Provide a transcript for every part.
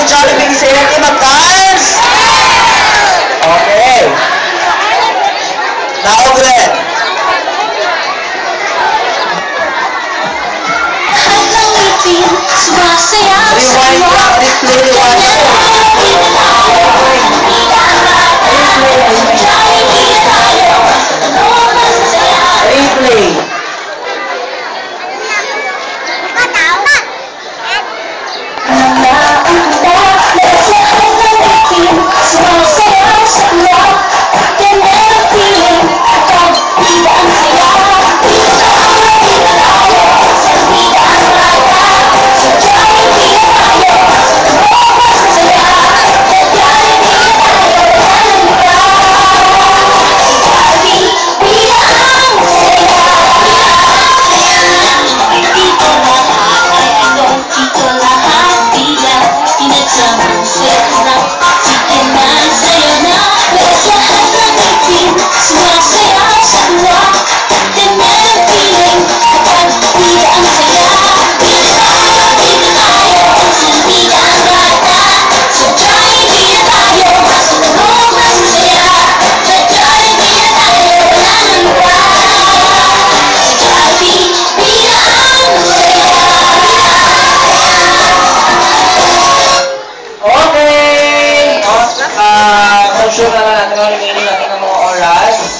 natin Jollibee sa ilang team of guys? Okay. Naog rin. Rewind lang, replay.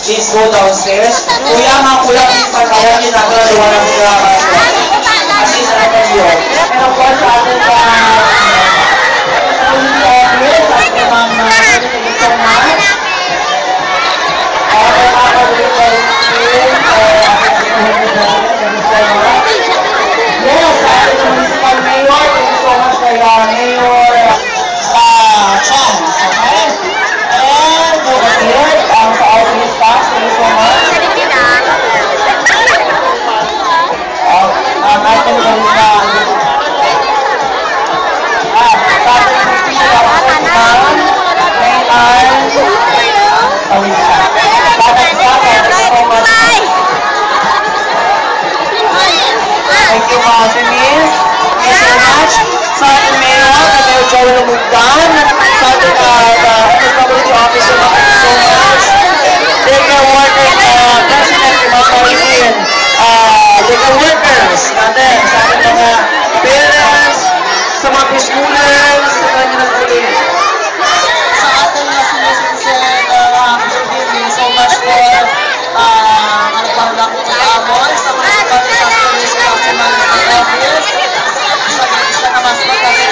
Please go downstairs. Kuya, mga kuya, please pagkawan nyo natin ang luwa ng kuya. Kasi sa natin yun. Pero po sa atin pa, thank you, Denise. Thank you so much. Sa ating mayor, Mayor Joel Lumugdan, sa ating FSWD officer, thank you so much. Legal workers, President, mga Pauline, legal workers natin, sa ating mga parents, sa mga preschoolers, sa kanya ng kulit. Sa ating mga citizen, thank you so much for nagpahulak sa amon, sa mga sa police, sa mga office, sa mga naman sa